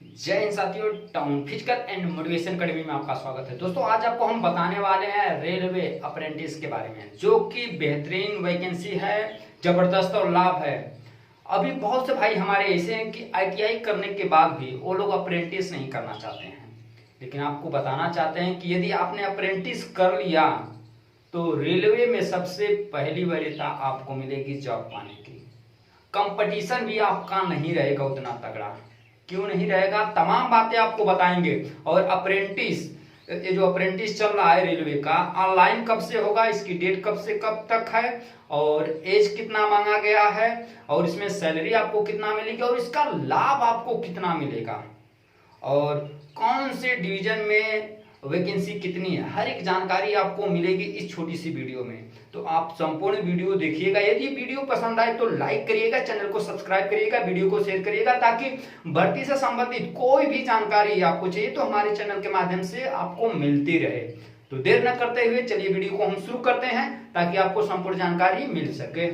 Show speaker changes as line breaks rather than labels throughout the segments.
जय हिंद साथियों, town physical and motivation academy में आपका स्वागत है। दोस्तों आज आपको हम बताने वाले हैं रेलवे अप्रेंटिस के बारे में, जो कि बेहतरीन वैकेंसी है, जबरदस्त और लाभ है। अभी बहुत से भाई हमारे ऐसे हैं कि आईटीआई करने के बाद भी वो लोग अप्रेंटिस नहीं करना चाहते हैं, लेकिन आपको बताना चाहते हैं कि यदि आपने अप्रेंटिस कर लिया तो रेलवे में सबसे पहली वरीयता आपको मिलेगी जॉब पाने की। कंपटीशन भी आपका नहीं रहेगा उतना तगड़ा। क्यों नहीं रहेगा, तमाम बातें आपको बताएंगे। और अप्रेंटिस, ये जो अप्रेंटिस चल रहा है रेलवे का, ऑनलाइन कब से होगा, इसकी डेट कब से कब तक है, और एज कितना मांगा गया है, और इसमें सैलरी आपको कितना मिलेगी, और इसका लाभ आपको कितना मिलेगा, और कौन से डिवीजन में वैकेंसी कितनी है, हर एक जानकारी आपको मिलेगी इस छोटी सी वीडियो में। तो आप संपूर्ण वीडियो देखिएगा। यदि वीडियो पसंद आए तो लाइक करिएगा, चैनल को सब्सक्राइब करिएगा, वीडियो को शेयर करिएगा, ताकि भर्ती से संबंधित कोई भी जानकारी आपको चाहिए तो हमारे चैनल के माध्यम से आपको मिलती रहे। तो देर न करते हुए चलिए वीडियो को हम शुरू करते हैं, ताकि आपको संपूर्ण जानकारी मिल सके।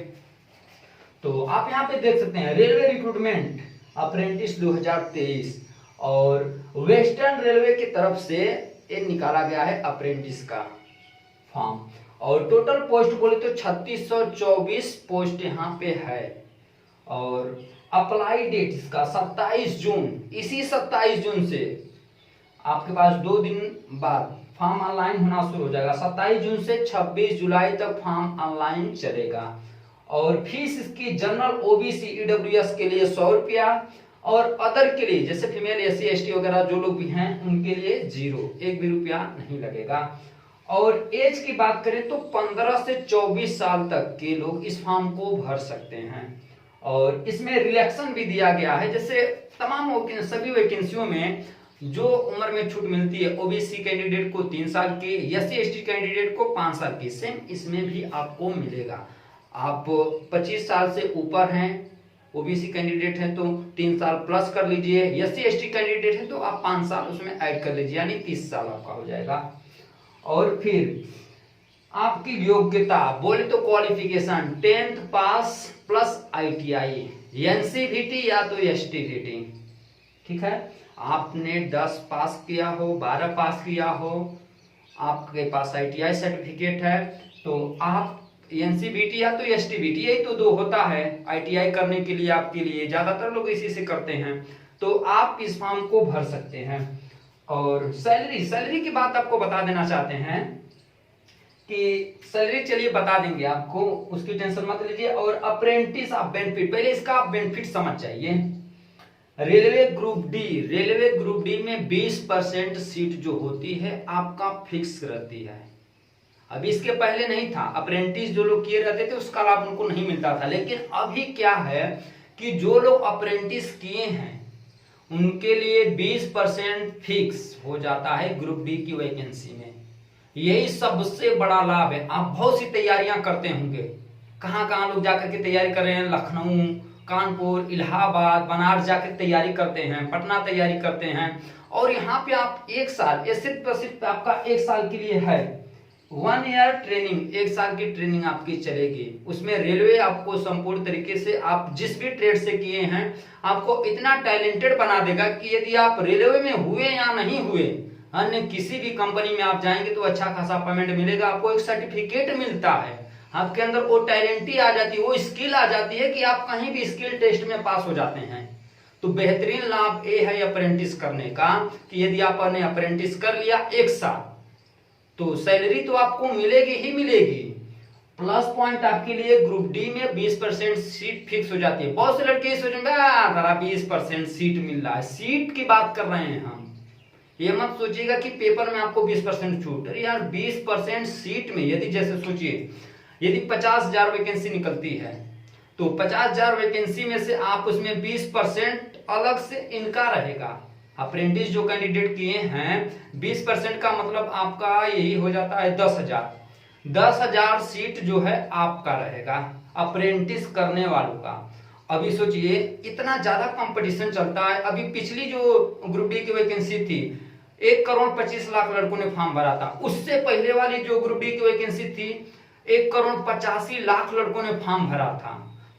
तो आप यहाँ पे देख सकते हैं रेलवे रिक्रूटमेंट अप्रेंटिस 2023 और वेस्टर्न रेलवे की तरफ से ये निकाला गया है अप्रेंटिस का फॉर्म। और टोटल पोस्ट बोले तो 3624 पोस्ट यहाँ पे है। और अप्लाई डेट इसका 27 जून, इसी 27 जून से आपके पास 2 दिन बाद फॉर्म ऑनलाइन होना शुरू हो जाएगा। 27 जून से 26 जुलाई तक फॉर्म ऑनलाइन चलेगा। और फीस इसकी जनरल ओबीसी ईडब्ल्यूएस के लिए 100 रुपया, और अदर के लिए जैसे फीमेल एससी एसटी वगैरह जो लोग भी हैं उनके लिए 0, 1 भी रुपया नहीं लगेगा। और एज की बात करें तो 15 से 24 साल तक के लोग इस फॉर्म को भर सकते हैं। और इसमें रिलैक्सेशन भी दिया गया है, जैसे तमाम सभी वैकेंसियों में जो उम्र में छूट मिलती है, ओबीसी कैंडिडेट को 3 साल की, एससी एसटी कैंडिडेट को 5 साल की, सेम इसमें भी आपको मिलेगा। आप 25 साल से ऊपर हैं, ओबीसी कैंडिडेट है तो 3 साल प्लस कर लीजिए, एससी एसटी कैंडिडेट है तो आप 5 साल उसमें ऐड कर लीजिए, यानी 30 साल आपका हो जाएगा। और फिर आपकी योग्यता बोले तो क्वालिफिकेशन 10th पास प्लस आईटीआई, एनसीवीटी या तो एसटीवीटी, ठीक है। आपने 10 पास किया हो, 12 पास किया हो, आपके पास आईटीआई सर्टिफिकेट है तो आप एनसीवीटी या तो एसटीवीटी, यही तो 2 होता है आईटीआई करने के लिए। आपके लिए ज्यादातर लोग इसी से करते हैं, तो आप इस फॉर्म को भर सकते हैं। और सैलरी की बात आपको बता देना चाहते हैं कि सैलरी चलिए बता देंगे आपको, उसकी टेंशन मत लीजिए। और अप्रेंटिस ऑफ बेनिफिट, पहले इसका आप बेनिफिट समझ जाइए। रेलवे ग्रुप डी में 20% सीट जो होती है आपका फिक्स रहती है। अभी इसके पहले नहीं था, अप्रेंटिस जो लोग किए रहते थे उसका लाभ उनको नहीं मिलता था। लेकिन अभी क्या है कि जो लोग अप्रेंटिस किए हैं उनके लिए 20% फिक्स हो जाता है ग्रुप डी की वैकेंसी में। यही सबसे बड़ा लाभ है। आप बहुत सी तैयारियां करते होंगे, कहां कहां लोग जाकर के तैयारी कर रहे हैं, लखनऊ, कानपुर, इलाहाबाद, बनारस जाकर तैयारी करते हैं, पटना तैयारी करते हैं। और यहाँ पे आप 1 साल, ये सिर्फ आपका 1 साल के लिए है, 1 ईयर ट्रेनिंग, 1 साल की ट्रेनिंग आपकी चलेगी। उसमें रेलवे आपको संपूर्ण तरीके से, आप जिस भी ट्रेड से किए हैं, आपको इतना टैलेंटेड बना देगा कि यदि आप रेलवे में हुए या नहीं हुए, अन्य किसी भी कंपनी में आप जाएंगे तो अच्छा खासा पेमेंट मिलेगा। आपको एक सर्टिफिकेट मिलता है, आपके अंदर वो टैलेंट ही आ जाती है, वो स्किल आ जाती है कि आप कहीं भी स्किल टेस्ट में पास हो जाते हैं। तो बेहतरीन लाभ ये है अप्रेंटिस करने का कि यदि आपने अप्रेंटिस कर लिया 1 साल तो सैलरी तो आपको मिलेगी ही मिलेगी। प्लस पॉइंट आपके लिए ग्रुप डी में 20% सीट फिक्स हो जाती है। बहुत से लड़के सोचेंगे 20% सीट मिल रहा है, सीट की बात कर रहे हैं हम। ये मत सोचिएगा कि पेपर में आपको 20% छूट। अरे यार 20% सीट में, यदि जैसे सोचिए यदि 50,000 वैकेंसी निकलती है तो 50,000 वैकेंसी में से आप उसमें 20% अलग से इनका रहेगा। अप्रेंटिस जो कैंडिडेट किए हैं 20% का मतलब आपका यही हो जाता है 10,000 सीट जो है आपका रहेगा अप्रेंटिस करने वालों का। अभी सोचिए इतना ज्यादा कंपटीशन चलता है। अभी पिछली जो ग्रुप डी की वैकेंसी थी 1,25,00,000 लड़कों ने फॉर्म भरा था। उससे पहले वाली जो ग्रुप डी की वैकेंसी थी 1,85,00,000 लड़कों ने फॉर्म भरा था।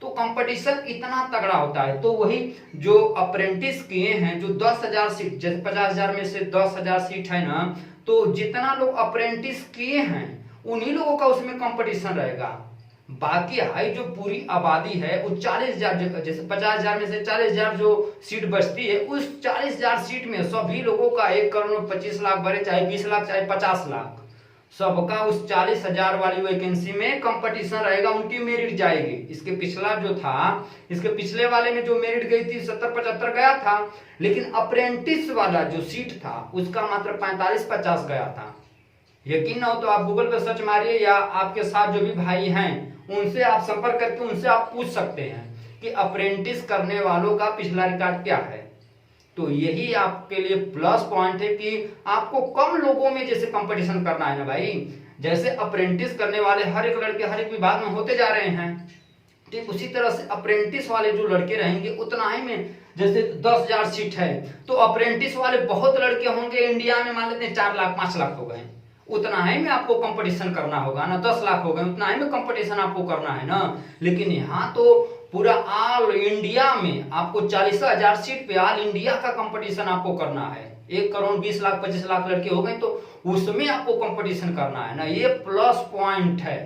तो कंपटीशन इतना तगड़ा होता है। तो वही जो अप्रेंटिस किए हैं, जो 10,000 सीट, जैसे 50,000 में से 10,000 सीट है ना, तो जितना लोग अप्रेंटिस किए हैं उन्हीं लोगों का उसमें कंपटीशन रहेगा। बाकी हाई जो पूरी आबादी है वो 40,000, जैसे 50,000 में से 40,000 जो सीट बचती है, उस 40,000 सीट में सभी लोगों का 1 करोड़ 25 लाख भरे, चाहे 20 लाख चाहे 50 लाख, सबका उस 40,000 वाली वैकेंसी में कंपटीशन रहेगा, उनकी मेरिट जाएगी। इसके पिछला जो था, इसके पिछले वाले में जो मेरिट गई थी 70-75 गया था, लेकिन अप्रेंटिस वाला जो सीट था उसका मात्र 45-50 गया था। यकीन ना हो तो आप गूगल पे सर्च मारिए या आपके साथ जो भी भाई हैं उनसे आप संपर्क करके उनसे आप पूछ सकते हैं कि अप्रेंटिस करने वालों का पिछला रिकॉर्ड क्या है। तो यही आपके लिए प्लस पॉइंट है कि आपको कम लोगों में जैसे कंपटीशन करना है ना भाई, जैसे अप्रेंटिस करने वाले हर एक लड़के हर एक विभाग में होते जा रहे हैं, ठीक उसी तरह से अप्रेंटिस वाले जो लड़के रहेंगे उतना ही में, जैसे 10,000 सीट है तो अप्रेंटिस वाले बहुत लड़के होंगे इंडिया में, मान लेते हैं 4 लाख 5 लाख हो गए, उतना ही में आपको कंपटीशन करना होगा ना। 10 लाख हो गए, उतना ही में कंपटीशन आपको करना है ना। लेकिन यहाँ तो पूरा ऑल इंडिया में आपको 40,000 सीट पे ऑल इंडिया का कंपटीशन आपको करना है। 1 करोड़ 20 लाख 25 लाख लड़के हो गए तो उसमें आपको कंपटीशन करना है ना, ये प्लस पॉइंट है।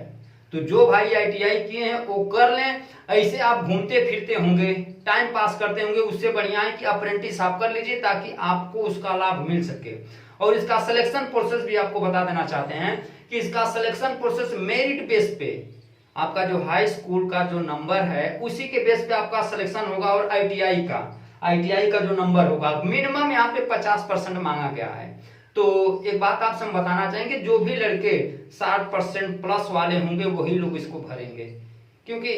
तो जो भाई ITI किए हैं वो कर लें। ऐसे आप घूमते फिरते होंगे, टाइम पास करते होंगे, उससे बढ़िया है कि अप्रेंटिस आप कर लीजिए ताकि आपको उसका लाभ मिल सके। और इसका सिलेक्शन प्रोसेस भी आपको बता देना चाहते हैं कि इसका सिलेक्शन प्रोसेस मेरिट बेस पे, आपका जो हाई स्कूल का जो नंबर है उसी के बेस पे आपका सिलेक्शन होगा। और ITI का जो नंबर होगा, मिनिमम यहाँ पे 50% मांगा गया है। तो एक बात आपसे हम बताना चाहेंगे, जो भी लड़के 60% प्लस वाले होंगे वही लोग इसको भरेंगे, क्योंकि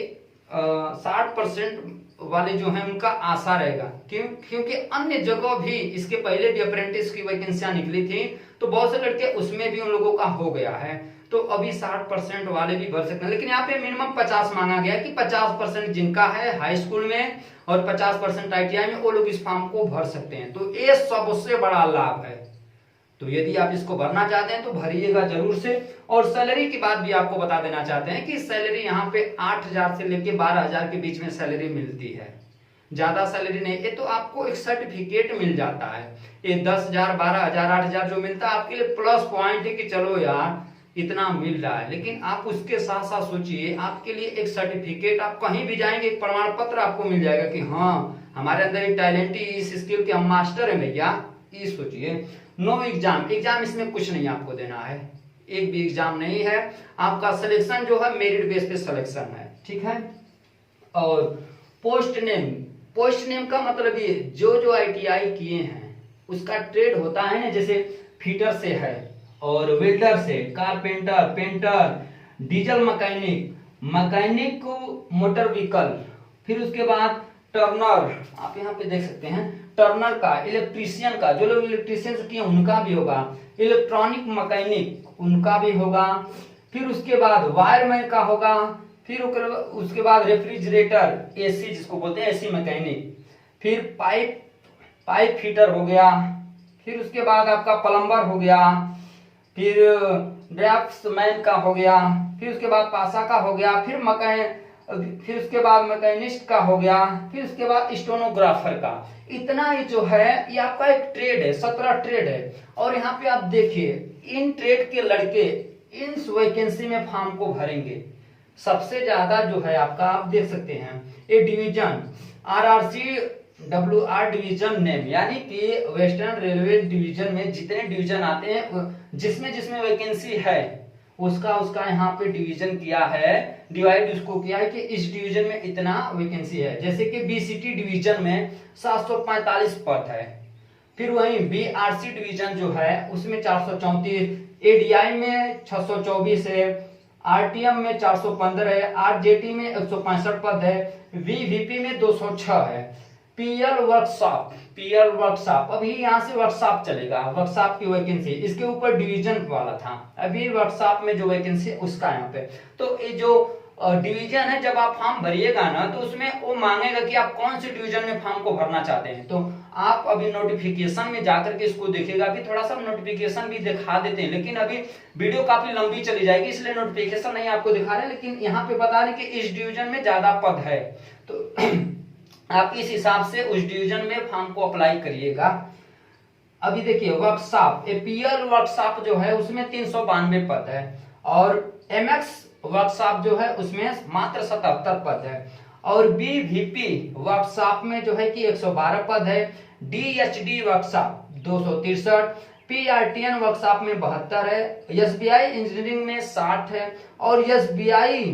60% वाले जो हैं उनका आशा रहेगा। क्योंकि अन्य जगह भी इसके पहले भी अप्रेंटिस की वैकेंसियां निकली थी तो बहुत से लड़के उसमें भी उन लोगों का हो गया है, तो अभी 60% वाले भी भर सकते हैं। लेकिन यहाँ पे मिनिमम 50 मांगा गया है कि 50% जिनका है हाई स्कूल में और 50% ITI में, वो लोग इस फॉर्म को भर सकते हैं। तो ये सबसे बड़ा लाभ है। तो यदि आप इसको भरना चाहते हैं तो भरिएगा जरूर से। और सैलरी की बात भी आपको बता देना चाहते हैं कि सैलरी यहाँ पे 8,000 से लेके 12,000 के बीच में सैलरी मिलती है, ज्यादा सैलरी नहीं। ये तो आपको एक सर्टिफिकेट मिल जाता है, ये 10,000 12,000 8,000 जो मिलता है आपके लिए प्लस पॉइंट है कि चलो यार इतना मिल रहा है। लेकिन आप उसके साथ साथ सोचिए, आपके लिए एक सर्टिफिकेट, आप कहीं भी जाएंगे एक प्रमाण पत्र आपको मिल जाएगा कि हाँ हमारे अंदर एक टैलेंट है, इस स्किल के हम मास्टर हैं भैया। ये सोचिए। नो एग्जाम इसमें कुछ नहीं आपको देना है, एक भी एग्जाम नहीं है। आपका सिलेक्शन जो है मेरिट बेस पे सिलेक्शन है, ठीक है। और पोस्ट नेम का मतलब ये जो ITI किए हैं उसका ट्रेड होता है ना, जैसे फिटर से है और वेल्डर से, carpenter, painter, diesel mechanic motor vehicle, फिर उसके बाद टर्नर, आप यहाँ पे देख सकते हैं टर्नर का, इलेक्ट्रीशियन का, जो लोग इलेक्ट्रीशियन किए उनका भी होगा, इलेक्ट्रॉनिक मैकेनिक उनका भी होगा, फिर उसके बाद वायरमैन का होगा, फिर उसके बाद रेफ्रिजरेटर AC जिसको बोलते हैं AC मैकेनिक, फिर पाइप फिटर हो गया, फिर उसके बाद आपका प्लम्बर हो गया, फिर ड्राफ्ट्समैन का हो गया, फिर उसके बाद पासा का हो गया, फिर उसके बाद मैकेनिस्ट का हो गया, फिर उसके बाद स्टेनोग्राफर का। इतना ही जो है ये आपका एक ट्रेड है, 17 ट्रेड है। और यहाँ पे आप देखिए इन ट्रेड के लड़के इस वैकेंसी में फॉर्म को भरेंगे। सबसे ज्यादा जो है आपका, आप देख सकते हैं ये division RRC WR division name, यानी कि वेस्टर्न रेलवे डिवीजन में जितने डिवीजन आते हैं जिसमें वैकेंसी है उसका यहाँ पे डिवीजन किया है, डिवाइड उसको किया है कि इस डिवीजन में इतना वैकेंसी है। जैसे कि BCT डिवीजन में 745 पद है, फिर वहीं BRC डिवीजन जो है उसमें 434, ADI में 624 है, RTM में 415 है, RJT में 165 पद है, VVP में 206 है, PL वर्कशॉप अभी यहाँ से वर्कशॉप चलेगा, वर्कशॉप की वैकेंसी, इसके ऊपर डिवीजन वाला था, अभी वर्कशॉप में जो वैकेंसी उसका यहाँ पे। तो ये जो डिवीजन है, जब आप फॉर्म भरिएगा ना तो उसमें वो मांगेगा कि आप कौन से डिवीजन में फॉर्म को भरना चाहते हैं। तो आप अभी नोटिफिकेशन में जाकर के इसको देखिएगा। अभी थोड़ा सा नोटिफिकेशन भी दिखा देते हैं, लेकिन अभी वीडियो काफी लंबी चली जाएगी इसलिए नोटिफिकेशन नहीं आपको दिखा रहे, लेकिन यहाँ पे बता रहे कि इस डिवीजन में ज्यादा पद है तो आप इस हिसाब से उस डिवीजन में फॉर्म को अप्लाई करिएगा। अभी देखिए वर्कशॉप, एपीएल वर्कशॉप जो है उसमें 392 पद है और एमएक्स वर्कशॉप जो है उसमें मात्र 77 पद है और बीवीपी वर्कशॉप में जो है कि 112 पद है, डीएचडी वर्कशॉप 263, पीआरटीएन वर्कशॉप में 72 है, एसबीआई इंजीनियरिंग में 60 है और एसबीआई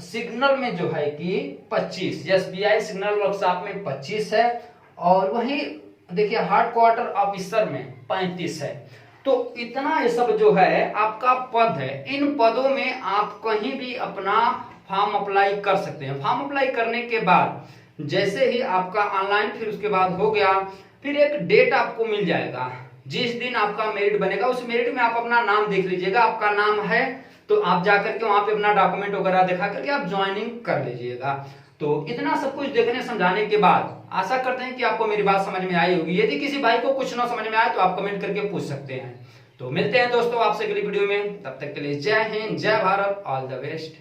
सिग्नल में जो है कि 25, एसबीआई सिग्नल वर्कशॉप में 25 है और वही देखिए हार्ड क्वार्टर ऑफिसर में 35 है। तो इतना ये सब जो है आपका पद है। इन पदों में आप कहीं भी अपना फॉर्म अप्लाई कर सकते हैं। फॉर्म अप्लाई करने के बाद जैसे ही आपका ऑनलाइन फिर उसके बाद हो गया, फिर एक डेट आपको मिल जाएगा जिस दिन आपका मेरिट बनेगा। उस मेरिट में आप अपना नाम देख लीजिएगा, आपका नाम है तो आप जाकर के वहां पे अपना डॉक्यूमेंट वगैरह दिखा करके आप ज्वाइनिंग कर लीजिएगा। तो इतना सब कुछ देखने समझाने के बाद आशा करते हैं कि आपको मेरी बात समझ में आई होगी। यदि किसी भाई को कुछ ना समझ में आए तो आप कमेंट करके पूछ सकते हैं। तो मिलते हैं दोस्तों आपसे अगली वीडियो में, तब तक के लिए जय हिंद, जय भारत, ऑल द बेस्ट।